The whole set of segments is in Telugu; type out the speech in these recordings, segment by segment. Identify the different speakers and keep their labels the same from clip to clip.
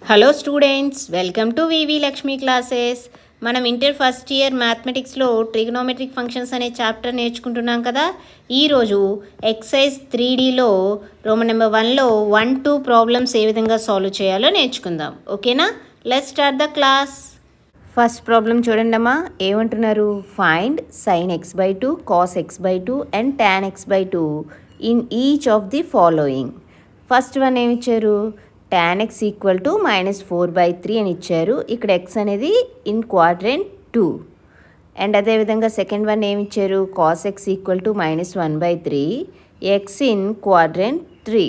Speaker 1: Hello students, welcome to V V Lakshmi classes. మనం ఇంటర్ ఫస్ట్ ఇయర్ మ్యాథమెటిక్స్లో ట్రిగ్నోమెట్రిక్ ఫంక్షన్స్ అనే చాప్టర్ నేర్చుకుంటున్నాం కదా. ఈరోజు ఎక్సైజ్ 3Dలో రోమన్ నెంబర్ 1లో 1-2 ప్రాబ్లమ్స్ ఏ విధంగా సాల్వ్ చేయాలో నేర్చుకుందాం. ఓకేనా? Let's start the class. First problem చూడండి అమ్మా, ఏమంటున్నారు? Find sin x/2, cos x/2 and tan x/2 in each of the following. First one ఏమి ఇచ్చారు? tan x ఈక్వల్ టు -4/3 అని ఇచ్చారు. ఇక్కడ x అనేది ఇన్ క్వాడ్రెంట్ 2. అండ్ అదేవిధంగా సెకండ్ వన్ ఏమి ఇచ్చారు? cos x equal to -1/3, x in quadrant 3.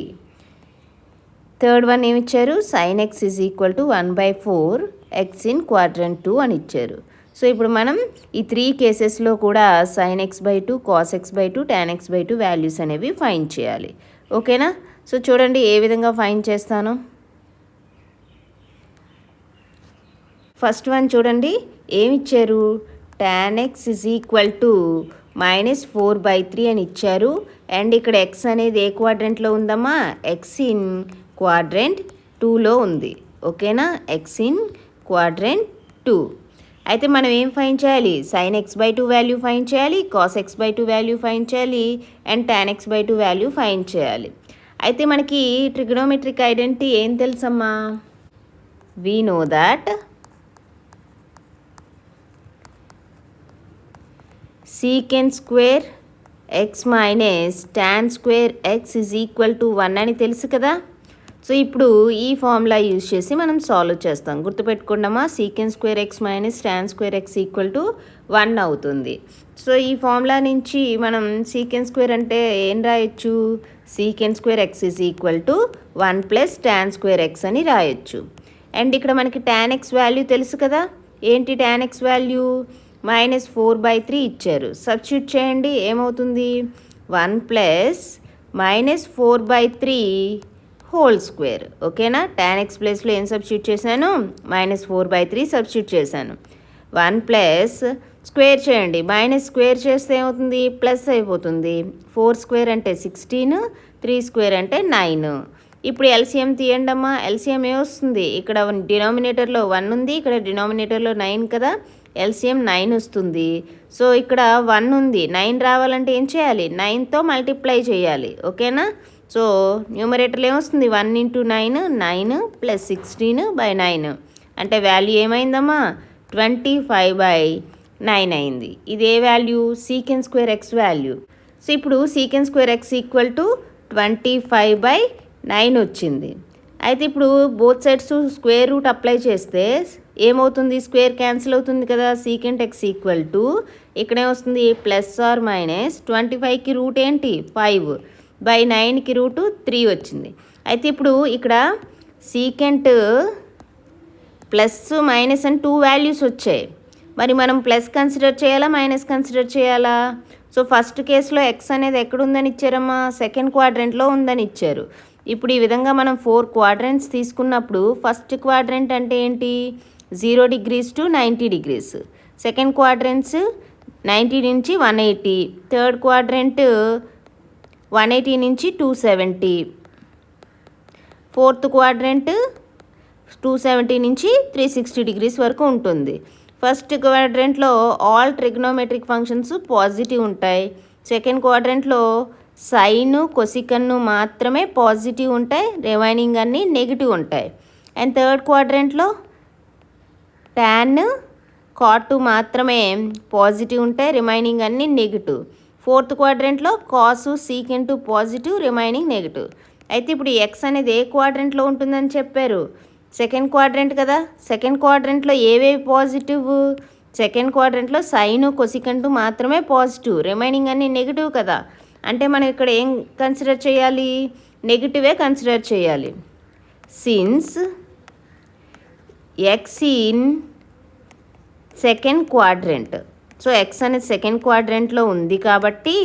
Speaker 1: Third one ఏమి ఇచ్చారు? sin x is equal to 1/4, x in quadrant 2 అని ఇచ్చారు. సో ఇప్పుడు మనం ఈ 3 కేసెస్లో కూడా sin x/2, cos x/2, tan x/2 values అనేవి ఫైండ్ చేయాలి. ఓకేనా? సో చూడండి ఏ విధంగా ఫైండ్ చేస్తాను. ఫస్ట్ వన్ చూడండి ఏమి ఇచ్చారు? tan x is equal to -4/3 అని ఇచ్చారు. అండ్ ఇక్కడ x అనేది ఏ క్వాడ్రెంట్లో ఉందమ్మా? x ఇన్ క్వాడ్రెంట్ 2లో ఉంది. ఓకేనా? x in quadrant 2. అయితే మనం ఏం ఫైండ్ చేయాలి? sin x/2 వాల్యూ ఫైండ్ చేయాలి, cos x/2 వాల్యూ ఫైండ్ చేయాలి, and tan x/2 value find చేయాలి. అయితే మనకి ట్రిగ్నోమెట్రిక్ ఐడెంటిటీ ఏం తెలుసమ్మా? We know that secant square x minus tan square x is equal to 1 అని తెలుసు కదా. సో ఇప్పుడు ఈ ఫార్ములా యూజ్ చేసి మనం సాల్వ్ చేస్తాం. గుర్తుపెట్టుకున్నామా? secant square x minus tan square x equal to 1 అవుతుంది. సో ఈ ఫార్ములా నుంచి మనం secant square అంటే ఏం రాయొచ్చు? secant square x is equal to 1 plus tan square x అని రాయొచ్చు. అండ్ ఇక్కడ మనకి tan x వాల్యూ తెలుసు కదా. ఏంటి tan x వాల్యూ? -4/3 ఇచ్చారు. సబ్స్టిట్యూట్ చేయండి, ఏమవుతుంది? 1 ప్లస్ -4/3 హోల్ స్క్వేర్. ఓకేనా? tan x ప్లేస్లో ఏం సబ్స్టిట్యూట్ చేశాను? -4/3 సబ్స్టిట్యూట్ చేశాను. 1 ప్లస్ స్క్వేర్ చేయండి, మైనస్ స్క్వేర్ చేస్తే ఏమవుతుంది? ప్లస్ అయిపోతుంది. 4 స్క్వేర్ అంటే 16, 3 స్క్వేర్ అంటే 9. ఇప్పుడు ఎల్సిఎం తీయండి అమ్మా. ఎల్సిఎం ఏమొస్తుంది? ఇక్కడ డినామినేటర్లో 1 ఉంది, ఇక్కడ డినామినేటర్లో 9 కదా. ఎల్సిఎం 9 వస్తుంది. సో ఇక్కడ 1 ఉంది, 9 రావాలంటే ఏం చేయాలి? 9తో మల్టిప్లై చేయాలి. ఓకేనా? సో న్యూమరేటర్లో ఏమొస్తుంది? 1 × 9, 9 ప్లస్ 16/9 అంటే వాల్యూ ఏమైందమ్మా? 25/9 అయింది. ఇది ఏ value? secant square x value. So ఇప్పుడు secant square x equal to 25/9 వచ్చింది. అయితే ఇప్పుడు both sides square root apply చేస్తే ఏమవుతుంది? స్క్వేర్ క్యాన్సిల్ అవుతుంది కదా. secant x ఈక్వల్ టు ఇక్కడేమొస్తుంది? +or-25కి రూట్ ఏంటి? 5/9కి రూటు 3 వచ్చింది. అయితే ఇప్పుడు ఇక్కడ secant ప్లస్ మైనస్ అని 2 వాల్యూస్ వచ్చాయి. మరి మనం ప్లస్ కన్సిడర్ చేయాలా, మైనస్ కన్సిడర్ చేయాలా? సో ఫస్ట్ కేసులో x అనేది ఎక్కడుందని ఇచ్చారమ్మా? సెకండ్ క్వాడ్రెంట్లో ఉందని ఇచ్చారు. ఇప్పుడు ఈ విధంగా మనం 4 క్వాడ్రెంట్స్ తీసుకున్నప్పుడు ఫస్ట్ క్వాడ్రెంట్ అంటే ఏంటి? 0 degrees to 90 degrees. Second quadrants 90 నుంచి 180. థర్డ్ క్వాడ్రెంట్ 180 నుంచి 270. ఫోర్త్ క్వాడ్రెంట్ 270 నుంచి 360 degrees వరకు ఉంటుంది. ఫస్ట్ క్వాడ్రెంట్లో ఆల్ ట్రిగ్నోమెట్రిక్ ఫంక్షన్స్ పాజిటివ్ ఉంటాయి. సెకండ్ క్వాడ్రెంట్లో సైన్, కొసికన్ను మాత్రమే పాజిటివ్ ఉంటాయి, రిమైనింగ్ అన్నీ నెగిటివ్ ఉంటాయి. అండ్ థర్డ్ క్వాడ్రెంట్లో tan, cot మాత్రమే పాజిటివ్ ఉంటాయి, రిమైనింగ్ అన్నీ నెగిటివ్. ఫోర్త్ క్వాడ్రెంట్లో cos, secant positive, remaining negative. అయితే ఇప్పుడు x అనేది ఏ క్వాడ్రెంట్లో ఉంటుందని చెప్పారు? సెకండ్ క్వాడ్రెంట్ కదా. సెకండ్ క్వాడ్రెంట్లో ఏవేవి పాజిటివ్? సెకండ్ క్వాడ్రెంట్లో సైన్, కొసికంట్ మాత్రమే పాజిటివ్, రిమైనింగ్ అన్నీ నెగిటివ్ కదా. అంటే మనం ఇక్కడ ఏం కన్సిడర్ చేయాలి? నెగిటివే కన్సిడర్ చేయాలి. Since x in second quadrant, so x అనేది సెకండ్ క్వాడ్రెంట్లో ఉంది కాబట్టి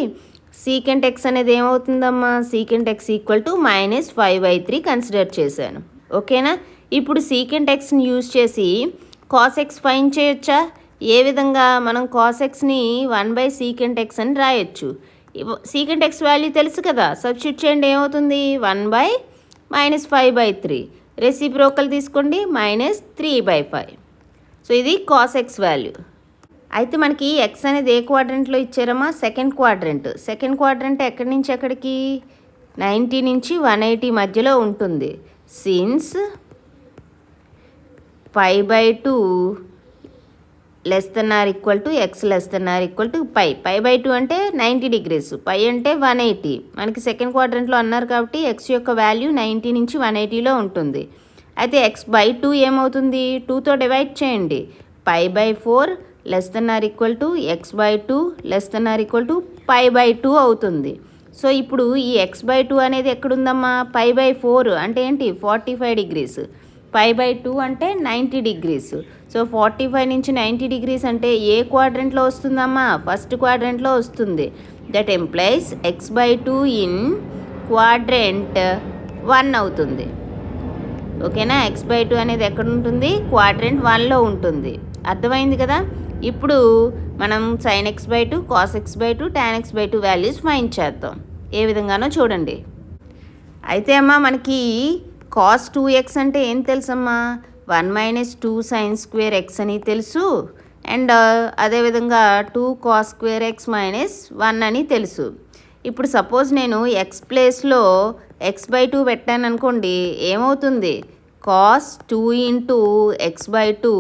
Speaker 1: secant x అనేది ఏమవుతుందమ్మా? secant x equal to -5/3 consider చేశాను. ఓకేనా? ఇప్పుడు secant xని యూజ్ చేసి cos x ఫైండ్ చేయొచ్చా? ఏ విధంగా? మనం cos xని 1/secant x అని రాయొచ్చు. secant x వాల్యూ తెలుసు కదా. సబ్స్టిట్యూట్ చేయండి, ఏమవుతుంది? 1/-5/3. రెసిప్రోకల్ తీసుకోండి -3/5. సో ఇది కాస్ ఎక్స్ వాల్యూ. అయితే మనకి ఎక్స్ అనేది ఏ క్వాడ్రంట్లో ఇచ్చారమ్మా? Second quadrant. సెకండ్ క్వాడ్రంట్ ఎక్కడి నుంచి ఎక్కడికి? 90 నుంచి 180 మధ్యలో ఉంటుంది. సిన్స్ π/2 < x π/2 అంటే 90 degrees, పై అంటే 180. మనకి సెకండ్ క్వాడ్రంట్లో అన్నారు కాబట్టి ఎక్స్ యొక్క వాల్యూ 90 నుంచి 180లో ఉంటుంది. అయితే x/2 ఏమవుతుంది? 2తో డివైడ్ చేయండి. π/4 < x/2 π/2 అవుతుంది. సో ఇప్పుడు ఈ x/2 అనేది ఎక్కడుందమ్మా? π/4 అంటే ఏంటి? 45 degrees. π/2 అంటే 90 degrees. సో 45 నుంచి 90 degrees అంటే ఏ క్వాడ్రంట్లో వస్తుందమ్మా? ఫస్ట్ క్వాడ్రంట్లో వస్తుంది. That implies x/2 in quadrant 1 అవుతుంది. ఓకేనా? x/2 అనేది ఎక్కడ ఉంటుంది? క్వాడ్రంట్ 1లో ఉంటుంది. అర్థమైంది కదా? ఇప్పుడు మనం sin x/2, cos x/2, tan x/2 values find చేద్దాం. ఏ విధంగానో చూడండి. అయితే అమ్మా మనకి cos 2x అంటే ఏం తెలుసమ్మా? 1 - 2 sin square x అని తెలుసు. అండ్ అదేవిధంగా 2 cos square x - 1 అని తెలుసు. ఇప్పుడు సపోజ్ నేను x ప్లేస్లో x/2 పెట్టాను అనుకోండి, ఏమవుతుంది? cos 2 into x/2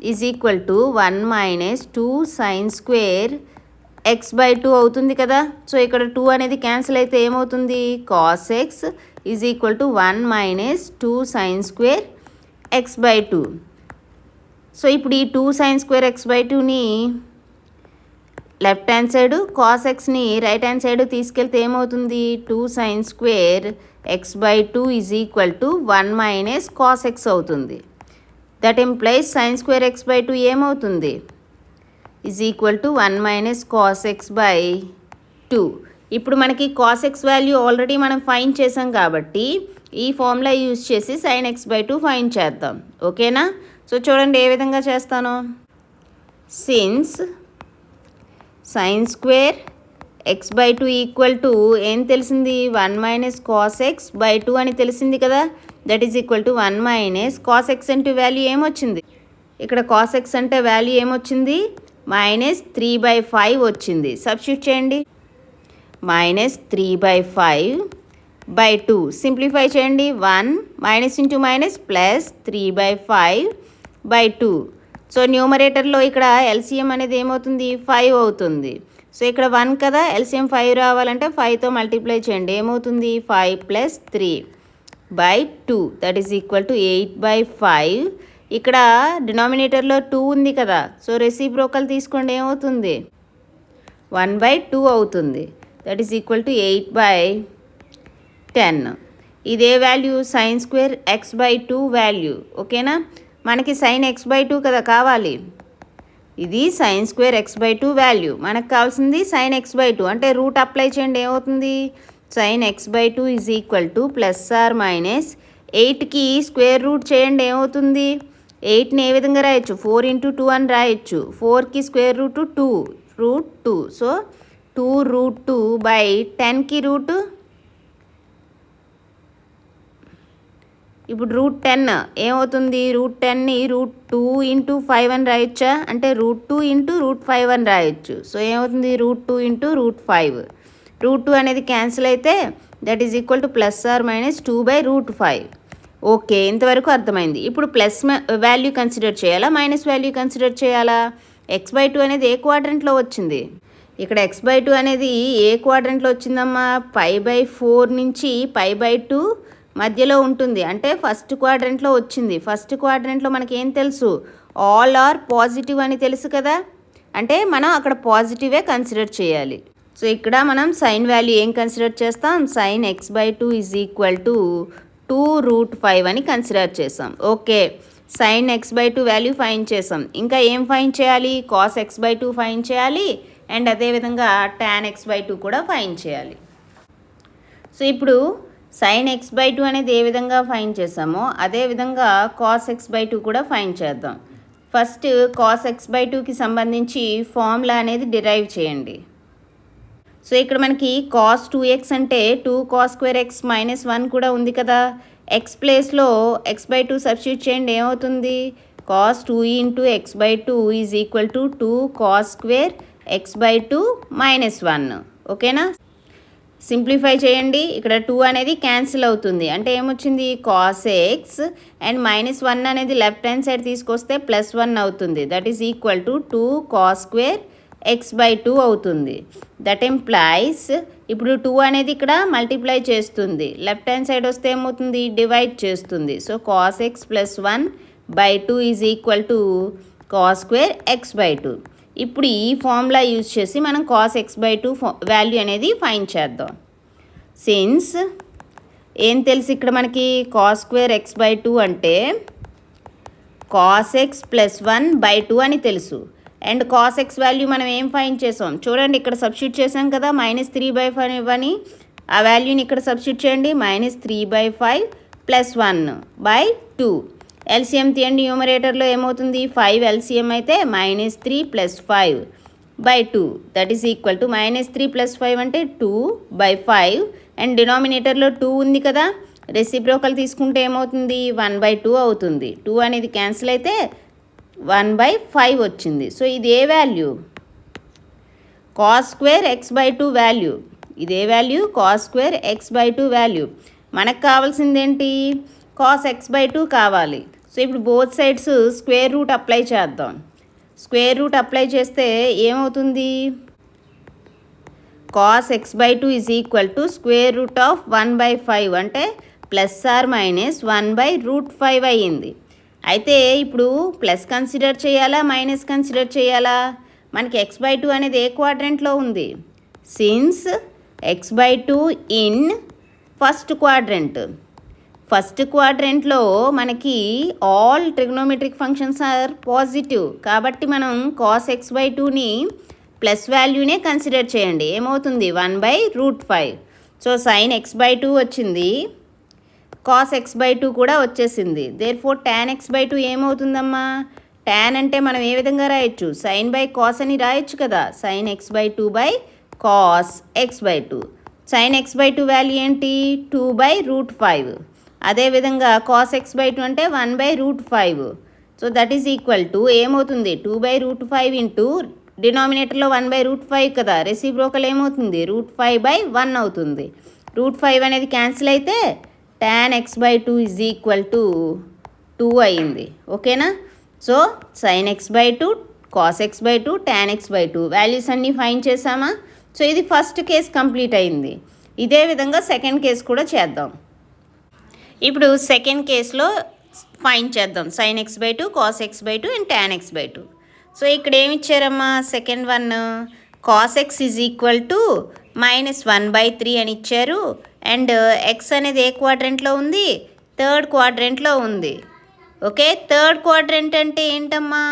Speaker 1: is equal to 1 - 2 sin square x/2 అవుతుంది కదా. సో ఇక్కడ 2 అనేది క్యాన్సిల్ అయితే ఏమవుతుంది? cos x is equal to 1 - 2 sin square x/2. So ఇప్పుడు ఈ 2 sin square x/2ని లెఫ్ట్ హ్యాండ్ సైడ్, cos xని రైట్ హ్యాండ్ సైడ్ తీసుకెళ్తే ఏమవుతుంది? 2 sin square x/2 is equal to 1 - cos x అవుతుంది. That implies sin square x/2 ఏమవుతుంది? is equal to 1 - cos x/2. ఇప్పుడు మనకి cos x వాల్యూ ఆల్రెడీ మనం ఫైండ్ చేసాం కాబట్టి ఈ ఫార్ములా యూజ్ చేసి sin x/2 ఫైండ్ చేద్దాం. ఓకేనా? సో చూడండి ఏ విధంగా చేస్తాను. Since sin square x/2 equal to ఏం తెలిసింది? 1 - cos x/2 అని తెలిసింది కదా. That is equal to 1 - cos x అంటే వాల్యూ ఏమొచ్చింది? ఇక్కడ cos x అంటే వాల్యూ ఏమొచ్చింది? -3/5 వచ్చింది. సబ్స్టిట్యూట్ చేయండి. -3/5/2 సింప్లిఫై చేయండి. 1 minus into minus plus 3/5/2. So న్యూమరేటర్లో ఇక్కడ ఎల్సిఎం అనేది ఏమవుతుంది? 5 అవుతుంది. సో ఇక్కడ 1 కదా, ఎల్సిఎం 5 రావాలంటే 5తో మల్టిప్లై చేయండి. ఏమవుతుంది? 5 + 3/2 దట్ ఈజ్ ఈక్వల్ టు 8/5. ఇక్కడ డినామినేటర్లో 2 ఉంది కదా, సో రెసిప్రోకల్ తీసుకోండి. ఏమవుతుంది? 1/2 అవుతుంది. That is equal to 8/10. ఇదే value sin square x/2 value. ఓకేనా? మనకి sin x/2 కదా కావాలి. ఇది sin square x/2 వాల్యూ. మనకు కావాల్సింది sin x/2 అంటే రూట్ అప్లై చేయండి. ఏమవుతుంది? sin x/2 is equal to +8కి స్క్వేర్ రూట్ చేయండి. ఏమవుతుంది? 8ని ఏ విధంగా రాయొచ్చు? 4 × 2 అని రాయొచ్చు. 4కి స్క్వేర్ రూట్ 2 √2. సో 2√2/10కి రూట్. ఇప్పుడు √10 ఏమవుతుంది? √10ని √2 × 5 అని రాయొచ్చా? అంటే √2 × √5 అని రాయొచ్చు. సో ఏమవుతుంది? √2 × √5. √2 అనేది క్యాన్సిల్ అయితే that is equal to +or-2/√5. Okay, ఇంతవరకు అర్థమైంది. ఇప్పుడు ప్లస్ వాల్యూ కన్సిడర్ చేయాలా, మైనస్ వాల్యూ కన్సిడర్ చేయాలా? x/2 అనేది ఏ క్వాడ్రంట్లో వచ్చింది? ఇక్కడ x/2 అనేది ఏ క్వాడ్రంట్లో వచ్చిందమ్మా? π/4 నుంచి π/2 మధ్యలో ఉంటుంది. అంటే ఫస్ట్ క్వాడ్రంట్లో వచ్చింది. ఫస్ట్ క్వాడ్రంట్లో మనకి ఏం తెలుసు? ఆల్ ఆర్ పాజిటివ్ అని తెలుసు కదా. అంటే మనం అక్కడ పాజిటివే కన్సిడర్ చేయాలి. సో ఇక్కడ మనం సైన్ వాల్యూ ఏం కన్సిడర్ చేస్తాం? sin x/2 is equal to 2√5 అని కన్సిడర్ చేసాం. Okay, sin x/2 value find చేసాం. ఇంకా ఏం ఫైండ్ చేయాలి? cos x/2 ఫైండ్ చేయాలి. అండ్ అదేవిధంగా tan x/2 కూడా ఫైండ్ చేయాలి. సో ఇప్పుడు sin x/2 అనేది ఏ విధంగా ఫైండ్ చేసామో అదేవిధంగా cos x/2 కూడా ఫైండ్ చేద్దాం. ఫస్ట్ cos x/2కి సంబంధించి ఫార్ములా అనేది డిరైవ్ చేయండి. సో ఇక్కడ మనకి cos 2x అంటే 2 cos square x - 1 కూడా ఉంది కదా. ఎక్స్ ప్లేస్లో x/2 సబ్స్టిట్యూట్ చేయండి, ఏమవుతుంది? cos 2 into x/2 is equal to 2 cos square x/2 -1. ఓకేనా? సింప్లిఫై చేయండి. ఇక్కడ 2 అనేది క్యాన్సిల్ అవుతుంది. అంటే ఏమొచ్చింది? cos x అండ్ -1 అనేది లెఫ్ట్ హ్యాండ్ సైడ్ తీసుకొస్తే +1 అవుతుంది. That is equal to 2 cos square x/2 అవుతుంది. దట్ ఎంప్లాయిస్ ఇప్పుడు 2 అనేది ఇక్కడ మల్టిప్లై చేస్తుంది. లెఫ్ట్ హ్యాండ్ సైడ్ వస్తే ఏమవుతుంది? డివైడ్ చేస్తుంది. So cos x + 1/2 is equal to cos square x/2. ఇప్పుడు ఈ ఫార్ములా యూజ్ చేసి మనం cos x/2 వాల్యూ అనేది ఫైండ్ చేద్దాం. సిన్స్ ఏం తెలుసు ఇక్కడ మనకి? cos స్క్వేర్ x/2 అంటే cos x + 1/2 అని తెలుసు. అండ్ cos x వాల్యూ మనం ఏం ఫైండ్ చేసాం? చూడండి, ఇక్కడ సబ్స్టిట్యూట్ చేసాం కదా, -3/5 అని. ఆ వాల్యూని ఇక్కడ సబ్స్టిట్యూట్ చేయండి. -3/5 + 1/2. ఎల్సిఎం తీయండి. న్యూమరేటర్లో ఏమవుతుంది? 5 ఎల్సిఎం అయితే -3 + 5/2. దట్ ఈస్ ఈక్వల్ టు -3 + 5 అంటే 2/5. అండ్ డినామినేటర్లో 2 ఉంది కదా, రెసిప్రోకల్ తీసుకుంటే ఏమవుతుంది? 1/2 అవుతుంది. 2 అనేది క్యాన్సిల్ అయితే 1/5 వచ్చింది. సో ఇది ఏ value? cos square x/2 value. ఇదే value cos square x/2 value. మనకు కావాల్సింది ఏంటి? cos x/2 కావాలి. సో ఇప్పుడు both sides square root apply చేద్దాం. స్క్వేర్ రూట్ అప్లై చేస్తే ఏమవుతుంది? cos x/2 is equal to square root of 1/5 అంటే +/- 1/5 అయ్యింది. అయితే ఇప్పుడు ప్లస్ కన్సిడర్ చేయాలా, మైనస్ కన్సిడర్ చేయాలా? మనకి x/2 అనేది ఏ క్వాడ్రెంట్లో ఉంది? Since x/2 in first quadrant. First క్వాడ్రెంట్లో మనకి all trigonometric functions are positive. కాబట్టి మనం cos x/2ని ప్లస్ వాల్యూనే కన్సిడర్ చేయండి. ఏమవుతుంది? 1/5. సో sin x/2 వచ్చింది, cos x/2 కూడా వచ్చేసింది. Therefore tan x/2 ఏమవుతుందమ్మా? tan అంటే మనం ఏ విధంగా రాయొచ్చు? sin/cos అని రాయొచ్చు కదా. sin x/2/cos x/2. sin x/2 value ఏంటి? 2/5. అదేవిధంగా cos x/2 అంటే 1/5. So that is equal to ఏమవుతుంది? 2/5 ఇంటూ డినామినేటర్లో 1/5 కదా, రెసిప్రోకల్ ఏమవుతుంది? √5/1 అవుతుంది. √5 అనేది క్యాన్సిల్ అయితే tan x/2 is equal to 2 అయింది. ఓకేనా? So sin x/2, cos x/2, tan x/2 values అన్నీ ఫైండ్ చేసామా? సో ఇది ఫస్ట్ కేస్ కంప్లీట్ అయింది. ఇదే విధంగా సెకండ్ కేస్ కూడా చేద్దాం. ఇప్పుడు సెకండ్ కేసులో ఫైండ్ చేద్దాం sin x/2, cos x/2 and tan x/2. So ఇక్కడ ఏమి ఇచ్చారమ్మా? Second one cos x is equal to -1/3 అని ఇచ్చారు. అండ్ x అనేది ఏ క్వాడ్రెంట్లో ఉంది? థర్డ్ క్వాడ్రెంట్లో ఉంది. ఓకే, థర్డ్ క్వాడ్రెంట్ అంటే ఏంటమ్మా?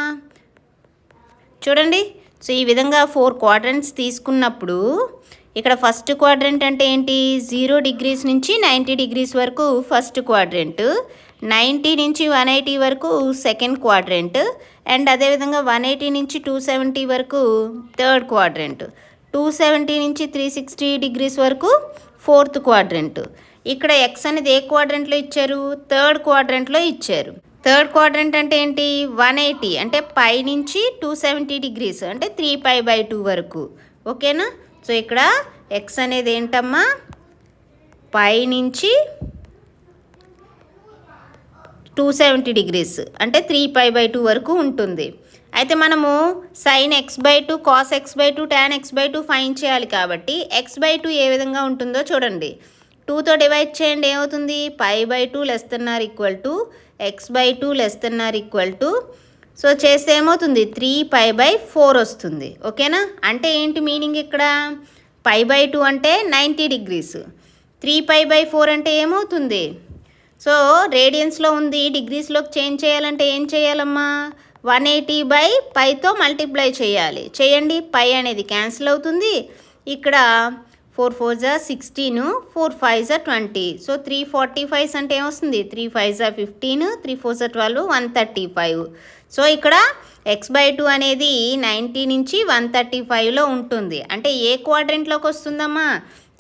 Speaker 1: చూడండి, సో ఈ విధంగా 4 క్వాడ్రెంట్స్ తీసుకున్నప్పుడు ఇక్కడ ఫస్ట్ క్వాడ్రెంట్ అంటే ఏంటి? 0 డిగ్రీస్ నుంచి 90 డిగ్రీస్ వరకు ఫస్ట్ క్వాడ్రెంట్, 90 నుంచి 180 వరకు సెకండ్ క్వాడ్రెంట్, అండ్ అదేవిధంగా 180 నుంచి 270 వరకు థర్డ్ క్వాడ్రెంట్, 270 నుంచి 360 డిగ్రీస్ వరకు ఫోర్త్ క్వాడ్రెంట్. ఇక్కడ ఎక్స్ అనేది ఏ క్వాడ్రెంట్లో ఇచ్చారు? థర్డ్ క్వాడ్రెంట్లో ఇచ్చారు. థర్డ్ క్వాడ్రెంట్ అంటే ఏంటి? 180 అంటే పై నుంచి 270 డిగ్రీస్ అంటే 3π/2 వరకు. ఓకేనా? సో ఇక్కడ ఎక్స్ అనేది ఏంటమ్మా? పై నుంచి 270 డిగ్రీస్ అంటే 3π/2 వరకు ఉంటుంది. అయితే మనము sin x/2, cos x/2, tan x/2 find చేయాలి కాబట్టి x/2 ఏ విధంగా ఉంటుందో చూడండి. 2తో డివైడ్ చేయండి, ఏమవుతుంది? π/2 ≤ x/2 ≤ సో చేస్తే ఏమవుతుంది? 3π/4 వస్తుంది. ఓకేనా? అంటే ఏంటి మీనింగ్ ఇక్కడ? π/2 అంటే 90 డిగ్రీస్, 3π/4 అంటే ఏమవుతుంది? సో రేడియన్స్లో ఉంది, డిగ్రీస్లోకి చేంజ్ చేయాలంటే ఏం చేయాలమ్మా? 180/πతో మల్టిప్లై చేయాలి. చేయండి, పై అనేది క్యాన్సిల్ అవుతుంది. ఇక్కడ 4 4 జా 16, 4 5 జా 20. సో 345 అంటే ఏమొస్తుంది? 3 5 జా 15, 3 4 జా 12, 135. సో ఇక్కడ x/2 అనేది 90 నుంచి 135లో ఉంటుంది. అంటే ఏ క్వాడ్రెంట్లోకి వస్తుందమ్మా?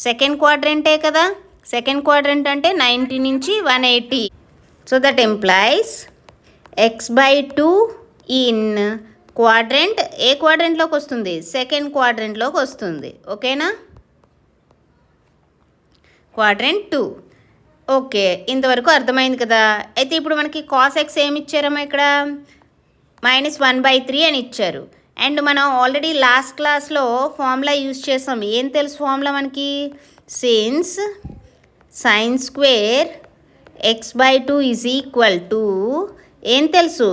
Speaker 1: సెకండ్ క్వాడ్రెంటే కదా. సెకండ్ క్వాడ్రంట్ అంటే 90 నుంచి 180. So that implies x/2 in quadrant. ఏ క్వాడ్రంట్లోకి వస్తుంది? సెకండ్ క్వాడ్రంట్లోకి వస్తుంది. ఓకేనా? క్వాడ్రంట్ 2. ఓకే, ఇంతవరకు అర్థమైంది కదా. అయితే ఇప్పుడు మనకి కాస్ ఎక్స్ ఏమి ఇచ్చారమ్మా? ఇక్కడ -1/3 అని ఇచ్చారు. అండ్ మనం ఆల్రెడీ లాస్ట్ క్లాస్లో ఫార్ములా యూజ్ చేసాం. ఏం తెలుసు ఫార్ములా మనకి? Since sin square x/2 is equal to ఏం తెలుసు?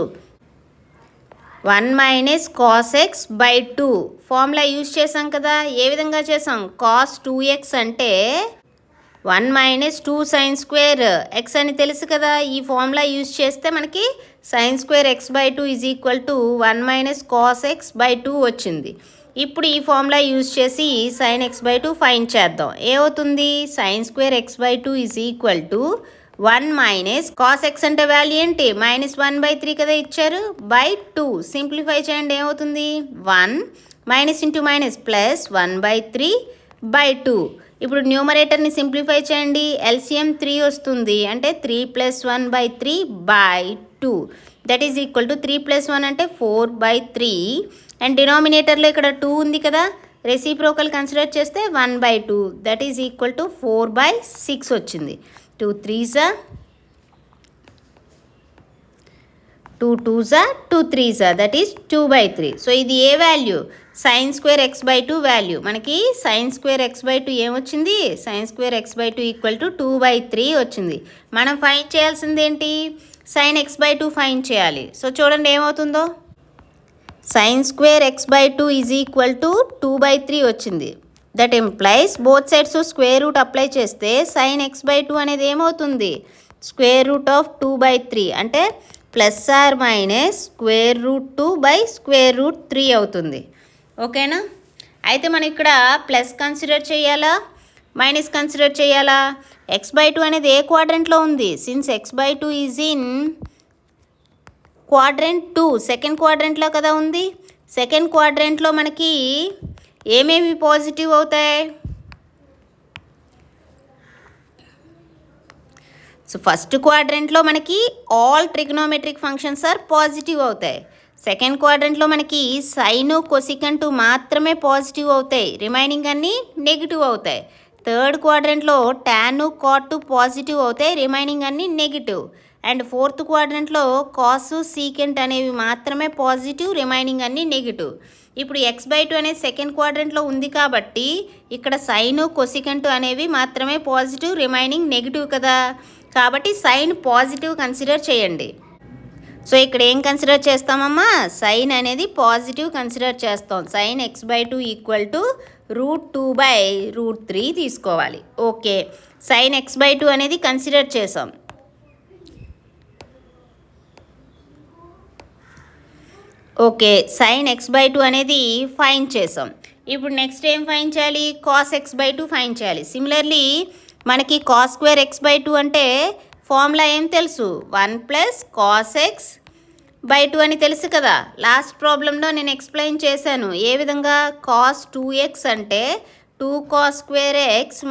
Speaker 1: 1 - cos x/2 ఫార్ములా యూజ్ చేసాం కదా. ఏ విధంగా చేసాం? cos 2x అంటే 1 - 2 sin స్క్వేర్ x అని తెలుసు కదా. ఈ ఫార్ములా యూజ్ చేస్తే మనకి sin square x/2 is equal to 1 - cos x/2 వచ్చింది. ఇప్పుడు ఈ ఫార్ములా యూజ్ చేసి sin x/2 ఫైండ్ చేద్దాం. ఏమవుతుంది? sin square x/2 is equal to 1 - cos x అంటే వాల్యూ ఏంటి? -1/3 కదా ఇచ్చారు, /2. సింప్లిఫై చేయండి, ఏమవుతుంది? 1 మైనస్ ఇంటూ మైనస్ ప్లస్ 1/3/2. ఇప్పుడు న్యూమరేటర్ని సింప్లిఫై చేయండి. ఎల్సిఎం 3 వస్తుంది, అంటే 3 + 1/3/2. దట్ ఈజ్ ఈక్వల్ టు 3 + 1 అంటే 4/3. అండ్ డినామినేటర్లో ఇక్కడ 2 ఉంది కదా, రెసిప్రోకల్ కన్సిడర్ చేస్తే 1/2. దట్ ఈజ్ ఈక్వల్ టు 4/6 వచ్చింది. 2 3s 2 2s 2 3s, that is 2/3. So ఇది ఏ value? sin square x/2 value. మనకి sin స్క్వేర్ x/2 ఏమొచ్చింది? sin square x/2 equal to 2/3 వచ్చింది. మనం ఫైండ్ చేయాల్సింది ఏంటి? sin x/2 ఫైండ్ చేయాలి. సో చూడండి ఏమవుతుందో. sin square x/2 is equal to 2/3 వచ్చింది. That employees both sides square root apply చేస్తే sin x/2 అనేది ఏమవుతుంది? స్క్వేర్ రూట్ ఆఫ్ 2/3 అంటే +/-√2/√3 అవుతుంది. ఓకేనా? అయితే మనం ఇక్కడ ప్లస్ కన్సిడర్ చేయాలా, మైనస్ కన్సిడర్ చేయాలా? x/2 అనేది ఏ క్వాడ్రంట్లో ఉంది? Since x/2 is in quadrant 2, second క్వాడ్రంట్లో కదా ఉంది. సెకండ్ క్వాడ్రంట్లో మనకి ఏమేమి పాజిటివ్ అవుతాయి? సో ఫస్ట్ క్వాడ్రంట్లో మనకి all trigonometric functions are positive అవుతాయి. సెకండ్ క్వాడ్రంట్లో మనకి సైను కొసికంటు మాత్రమే పాజిటివ్ అవుతాయి, రిమైనింగ్ అన్నీ నెగిటివ్ అవుతాయి. థర్డ్ క్వాడ్రంట్లో టాను కాటు పాజిటివ్ అవుతాయి, రిమైనింగ్ అన్నీ నెగిటివ్. అండ్ ఫోర్త్ క్వాడ్రంట్లో కాసు సీకెంట్ అనేవి మాత్రమే పాజిటివ్, రిమైనింగ్ అన్నీ నెగిటివ్. ఇప్పుడు x/2 అనేది సెకండ్ క్వాడ్రంట్లో ఉంది కాబట్టి ఇక్కడ సైను కొసికంటు అనేవి మాత్రమే పాజిటివ్, రిమైనింగ్ నెగిటివ్ కదా. కాబట్టి సైన్ పాజిటివ్ కన్సిడర్ చేయండి. సో ఇక్కడ ఏం కన్సిడర్ చేస్తామమ్మా? సైన్ అనేది పాజిటివ్ కన్సిడర్ చేస్తాం. sin x/2 ఈక్వల్ టు √2/√3 తీసుకోవాలి. ఓకే, sin x/2 అనేది కన్సిడర్ చేసాం. ఓకే, sin x/2 అనేది ఫైండ్ చేసాం. ఇప్పుడు నెక్స్ట్ ఏం ఫైండ్ చేయాలి? cos x/2 ఫైండ్ చేయాలి. సిమిలర్లీ మనకి cos స్క్వేర్ x/2 అంటే ఫార్ములా ఏం తెలుసు? 1 + cos x/2 అని తెలుసు కదా. లాస్ట్ ప్రాబ్లంలో నేను ఎక్స్ప్లెయిన్ చేశాను. ఏ విధంగా? cos 2x అంటే 2 cos స్క్వేర్ x -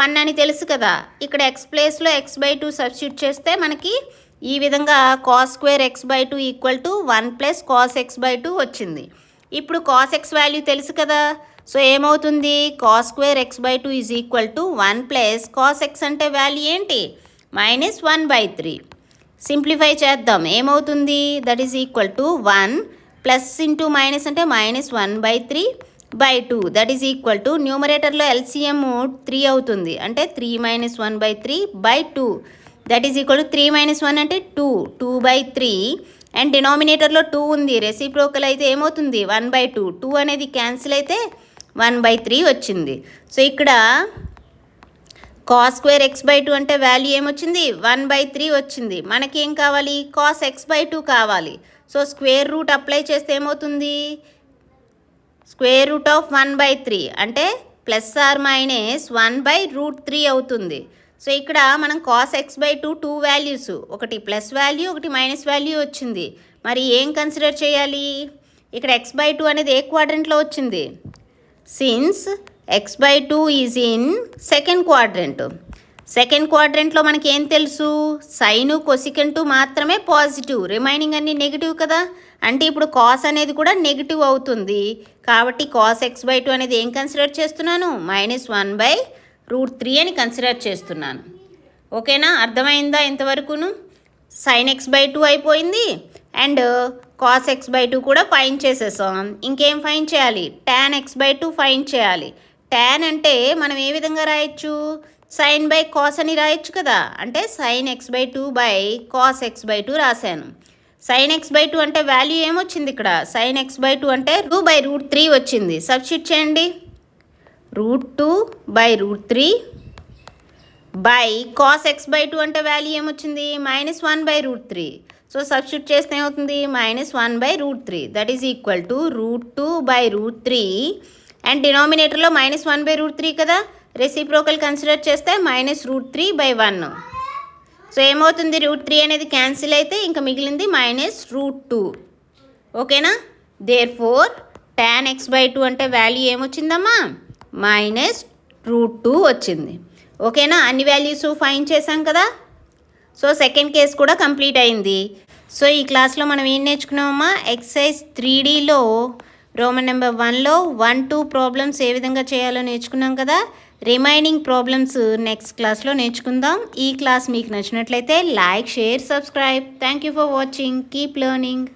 Speaker 1: 1 అని తెలుసు కదా. ఇక్కడ x ప్లేస్లో x/2 సబ్స్టిట్యూట్ చేస్తే మనకి ఈ విధంగా cos square x/2 equal to 1 + cos x/2 వచ్చింది. ఇప్పుడు cos x వాల్యూ తెలుసు కదా. సో ఏమవుతుంది? cos square x/2 is equal to 1 + cos x అంటే వాల్యూ ఏంటి? -1/3. సింప్లిఫై చేద్దాం, ఏమవుతుంది? That is equal to 1 plus into minus అంటే -1/3/2. దట్ ఈజ్ ఈక్వల్ టు న్యూమరేటర్లో ఎల్సిఎం 3 అవుతుంది, అంటే 3 - 1/3/2. దట్ ఈజ్ ఈక్వల్ టు 3 - 1 అంటే 2, 2/3. అండ్ డినామినేటర్లో 2 ఉంది, రెసిప్రోకల్ అయితే ఏమవుతుంది? 1/2. 2 అనేది క్యాన్సిల్ అయితే 1/3 వచ్చింది. సో ఇక్కడ cos స్క్వేర్ x/2 అంటే వాల్యూ ఏమొచ్చింది? 1/3 వచ్చింది. మనకి ఏం కావాలి? cos x/2 కావాలి. సో స్క్వేర్ రూట్ అప్లై చేస్తే ఏమవుతుంది? స్క్వేర్ రూట్ ఆఫ్ 1/3 అంటే +/-1/√3 అవుతుంది. సో ఇక్కడ మనం cos x/2 2 వాల్యూస్, ఒకటి ప్లస్ వాల్యూ, ఒకటి మైనస్ వాల్యూ వచ్చింది. మరి ఏం కన్సిడర్ చేయాలి? ఇక్కడ x/2 అనేది ఏ క్వాడ్రంట్లో వచ్చింది? Since x/2 is in second quadrant. Second క్వాడ్రంట్లో మనకి ఏం తెలుసు, సైను కొసికెంటు మాత్రమే పాజిటివ్, రిమైనింగ్ అన్ని నెగిటివ్ కదా. అంటే ఇప్పుడు కాస్ అనేది కూడా నెగిటివ్ అవుతుంది. కాబట్టి కాస్ x/2 అనేది ఏం కన్సిడర్ చేస్తున్నాను, -1/√3 అని కన్సిడర్ చేస్తున్నాను. ఓకేనా, అర్థమైందా ఇంతవరకును? సైన్ x/2 అయిపోయింది అండ్ కాస్ x/2 కూడా ఫైండ్ చేసేసాం. ఇంకేం ఫైండ్ చేయాలి, tan x/2 ఫైండ్ చేయాలి. tan అంటే మనం ఏ విధంగా రాయొచ్చు, సైన్ బై కాస్ అని రాయొచ్చు కదా. అంటే sign x/2 by cos x/2 రాశాను. సైన్ x/2 అంటే వాల్యూ ఏమొచ్చింది ఇక్కడ, సైన్ x/2 అంటే 2/√3 వచ్చింది. సబ్స్టిట్యూట్ చేయండి. √2/√3 బై కాస్ x/2 అంటే వాల్యూ ఏమొచ్చింది, -1/√3. సో సబ్స్టిట్యూట్ చేస్తే ఏమవుతుంది, -1/√3 that is equal to √2/√3 and డినామినేటర్లో -1/√3 కదా, రెసిప్రోకల్ కన్సిడర్ చేస్తే -√3/1. సో ఏమవుతుంది, √3 అనేది క్యాన్సిల్ అయితే ఇంకా మిగిలింది -√2. ఓకేనా, దేర్ ఫోర్ tan x/2 అంటే వాల్యూ ఏమొచ్చిందమ్మా, -√2 వచ్చింది. ఓకేనా, అన్ని వాల్యూస్ ఫైండ్ చేసాం కదా. సో సెకండ్ కేస్ కూడా కంప్లీట్ అయింది. సో ఈ క్లాస్లో మనం ఏం నేర్చుకున్నామమ్మా, ఎక్సర్సైజ్ 3Dలో రోమన్ నెంబర్ 1లో 1-2 ప్రాబ్లమ్స్ ఏ విధంగా చేయాలో నేర్చుకున్నాం కదా. రిమైనింగ్ ప్రాబ్లమ్స్ నెక్స్ట్ క్లాస్లో నేర్చుకుందాం. ఈ క్లాస్ మీకు నచ్చినట్లయితే like, share, subscribe. Thank you for watching. Keep learning.